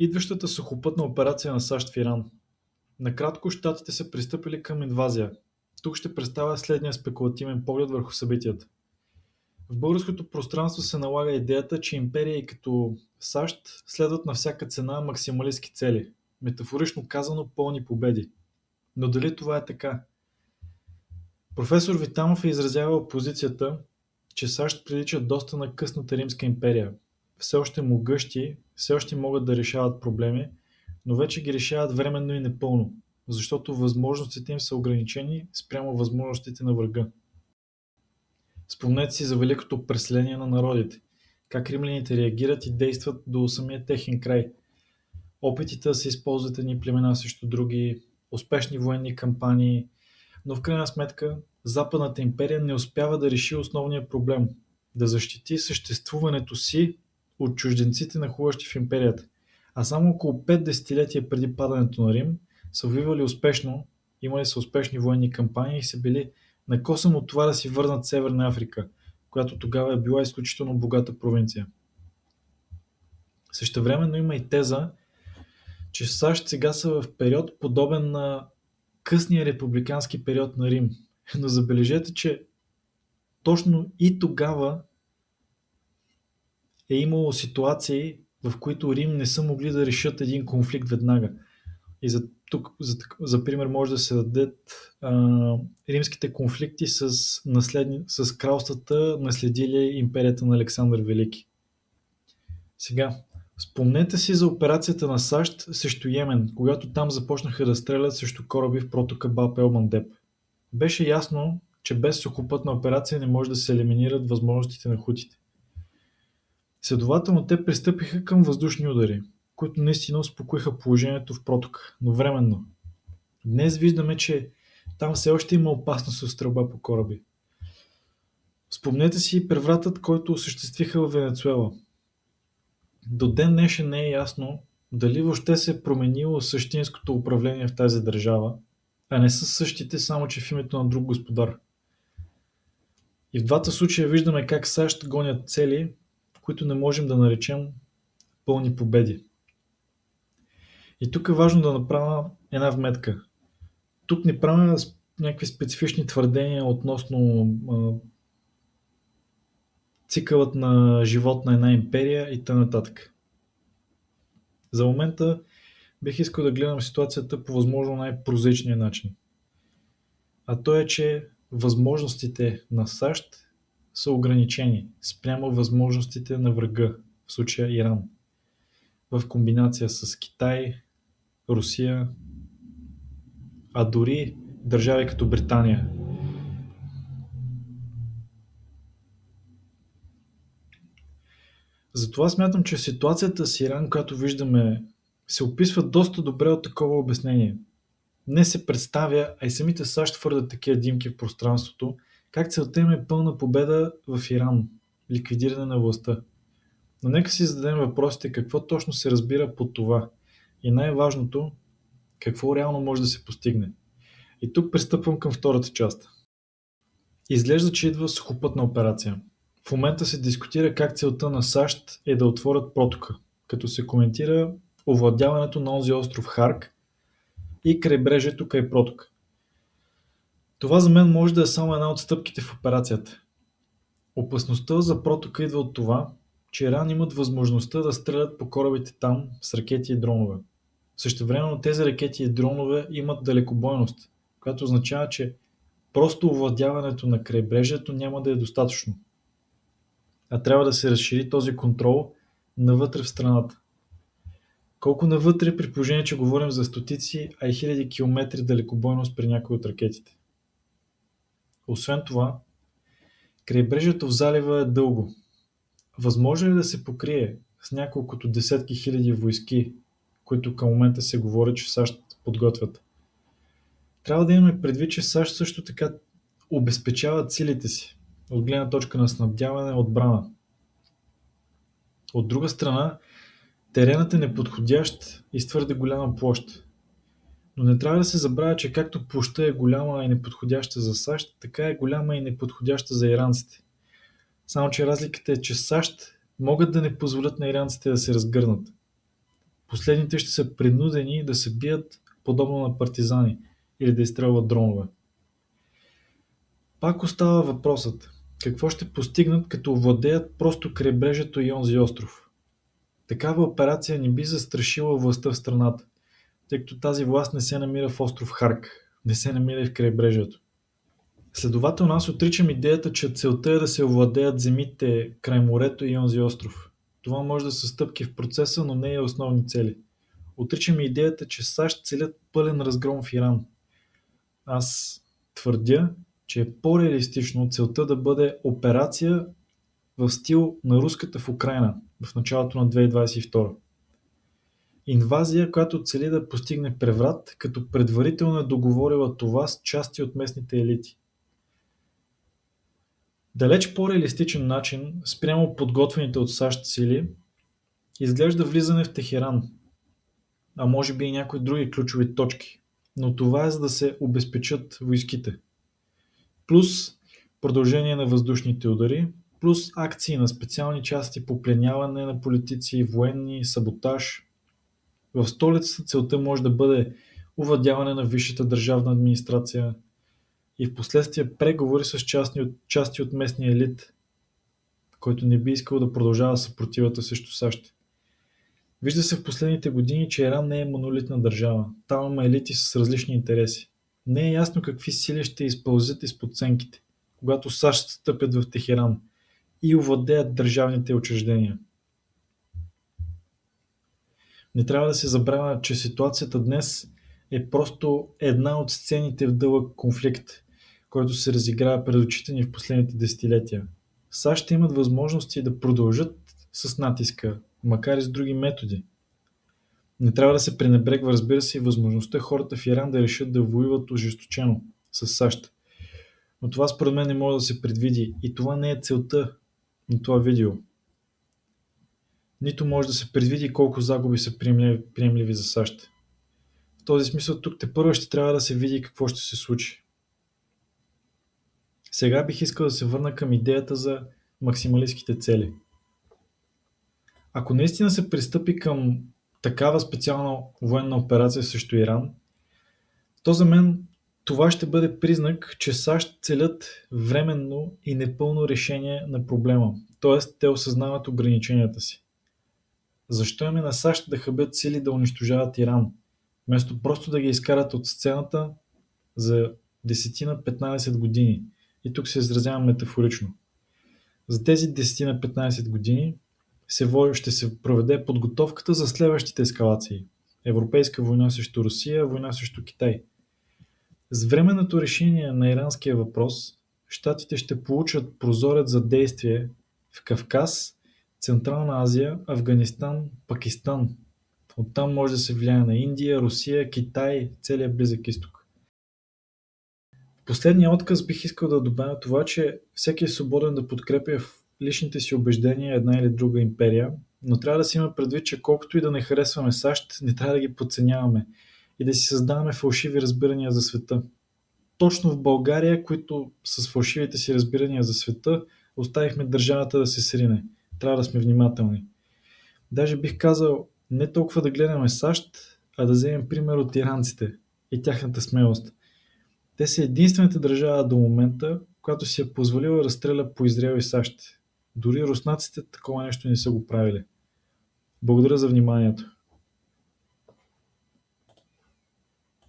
Идващата сухопътна операция на САЩ в Иран. Накратко, щатите са пристъпили към инвазия. Тук ще представя следния спекулативен поглед върху събитията. В българското пространство се налага идеята, че империи като САЩ следват на всяка цена максималистки цели, метафорично казано пълни победи. Но дали това е така? Професор Витанов е изразявал позицията, че САЩ приличат доста на късната Римска империя. Все още могъщи, все още могат да решават проблеми, но вече ги решават временно и непълно, защото възможностите им са ограничени спрямо възможностите на врага. Спомнете си за великото преселение на народите, как римляните реагират и действат до самия техен край. Опитите да се използват едни племена срещу други, успешни военни кампании, но в крайна сметка Западната империя не успява да реши основния проблем – да защити съществуването си от чужденците, нахлуващи в империята. А само около 5 десетилетия преди падането на Рим са воювали успешно, имали са успешни военни кампании и са били на косъм от това да си върнат Северна Африка, която тогава е била изключително богата провинция. Същевременно има и теза, че САЩ сега са в период подобен на късния републикански период на Рим. Но забележете, че точно и тогава е имало ситуации, в които Рим не са могли да решат един конфликт веднага. И за пример може да се дадат римските конфликти с кралствата, наследили империята на Александър Велики. Сега, спомнете си за операцията на САЩ срещу Йемен, когато там започнаха да стрелят срещу кораби в протока Баб ел Мандеб. Беше ясно, че без сухопътна операция не може да се елиминират възможностите на хутите. Следователно те пристъпиха към въздушни удари, които наистина успокоиха положението в протока, но временно. Днес виждаме, че там все още има опасност от стрелба по кораби. Спомнете си превратът, който осъществиха в Венецуела. До ден днешен не е ясно дали въобще се е променило същинското управление в тази държава, а не са същите, само че в името на друг господар. И в двата случая виждаме как САЩ гонят цели, които не можем да наречем пълни победи. И тук е важно да направя една вметка. Тук не правя някакви специфични твърдения относно цикълът на живот на една империя и т.н. За момента бих искал да гледам ситуацията по възможно най-прозаичния начин. А то е, че възможностите на САЩ са ограничени спрямо възможностите на врага, в случая Иран, в комбинация с Китай, Русия, а дори държави като Британия. Затова смятам, че ситуацията с Иран, която виждаме, се описва доста добре от такова обяснение. Не се представя, а и самите САЩ твърдят такива димки в пространството, как целта им е пълна победа в Иран, ликвидиране на властта. Но нека си зададем въпросите какво точно се разбира под това и най-важното, какво реално може да се постигне. И тук пристъпвам към втората част. Изглежда, че идва сухопътна операция. В момента се дискутира как целта на САЩ е да отворят протока, като се коментира овладяването на онзи остров Харк и крайбрежието край протока. Това за мен може да е само една от стъпките в операцията. Опасността за протока идва от това, че Иран имат възможността да стрелят по корабите там с ракети и дронове. Същевременно тези ракети и дронове имат далекобойност, което означава, че просто овладяването на крайбрежието няма да е достатъчно. А трябва да се разшири този контрол навътре в страната. Колко навътре, при положение, че говорим за стотици, а и хиляди километри далекобойност при някои от ракетите. Освен това, крайбрежието в залива е дълго. Възможно ли да се покрие с няколкото десетки хиляди войски, които към момента се говори, че САЩ подготвят? Трябва да имаме предвид, че САЩ също така обезпечават силите си от гледна точка на снабдяване и отбрана. От друга страна, теренът е неподходящ и с твърде голяма площ. Но не трябва да се забравя, че както площта е голяма и неподходяща за САЩ, така е голяма и неподходяща за иранците. Само че разликата е, че САЩ могат да не позволят на иранците да се разгърнат. последните ще са принудени да се бият подобно на партизани или да изстрелват дронове. Пак остава въпросът: какво ще постигнат, като овладеят просто крайбрежието и онзи остров? Такава операция не би застрашила властта в страната, тъй като тази власт не се намира в остров Харк, не се намира и в крайбрежието. Следователно аз отричам идеята, че целта е да се овладеят земите край морето и онзи остров. Това може да са стъпки в процеса, но не е основни цели. Отричам идеята, че САЩ целят пълен разгром в Иран. Аз твърдя, че е по-реалистично целта да бъде операция в стил на руската в Украйна в началото на 2022. Инвазия, която цели да постигне преврат, като предварително е договорила това с части от местните елити. Далеч по-реалистичен начин спрямо подготвените от САЩ сили изглежда влизане в Техеран, а може би и някои други ключови точки, но това е за да се обезпечат войските. Плюс продължение на въздушните удари, плюс акции на специални части по пленяване на политици, военни, саботаж. В столицата целта може да бъде овладяване на висшата държавна администрация и в последствие преговори с части от местния елит, който не би искал да продължава съпротивата срещу САЩ. Вижда се в последните години, че Иран не е монолитна държава. Там има елити с различни интереси. Не е ясно какви сили ще изпълзят изпод сенките, когато САЩ стъпят в Техеран и овладеят държавните учреждения. Не трябва да се забравя, че ситуацията днес е просто една от сцените в дълъг конфликт, който се разиграва пред очите ни в последните десетилетия. САЩ ще имат възможности да продължат с натиска, макар и с други методи. Не трябва да се пренебрегва, разбира се, и възможността хората в Иран да решат да воюват ожесточено с САЩ. Но това според мен не може да се предвиди и това не е целта на това видео. Нито може да се предвиди колко загуби са приемливи за САЩ. В този смисъл тук тепърва ще трябва да се види какво ще се случи. Сега бих искал да се върна към идеята за максималистките цели. Ако наистина се пристъпи към такава специална военна операция срещу Иран, то за мен това ще бъде признак, че САЩ целят временно и непълно решение на проблема, т.е. те осъзнават ограниченията си. Защо им е на САЩ да хабят сили да унищожават Иран, вместо просто да ги изкарат от сцената за 10-15 години? И тук се изразявам метафорично. За тези 10-15 години ще се проведе подготовката за следващите ескалации. Европейска война срещу Русия, война срещу Китай. С временното решение на иранския въпрос, щатите ще получат прозорец за действие в Кавказ, Централна Азия, Афганистан, Пакистан. Оттам може да се влияе на Индия, Русия, Китай, целия Близък изток. В последния отказ бих искал да добавя това, че всеки е свободен да подкрепя в личните си убеждения една или друга империя, но трябва да си има предвид, че колкото и да не харесваме САЩ, не трябва да ги подценяваме и да си създаваме фалшиви разбирания за света. Точно в България, които с фалшивите си разбирания за света, оставихме държавата да се срине. Трябва да сме внимателни. Даже бих казал, не толкова да гледаме САЩ, а да вземем пример от иранците и тяхната смелост. Те са единствената държава до момента, която си е позволила да разстреля по Израел и САЩ. Дори руснаците такова нещо не са го правили. Благодаря за вниманието.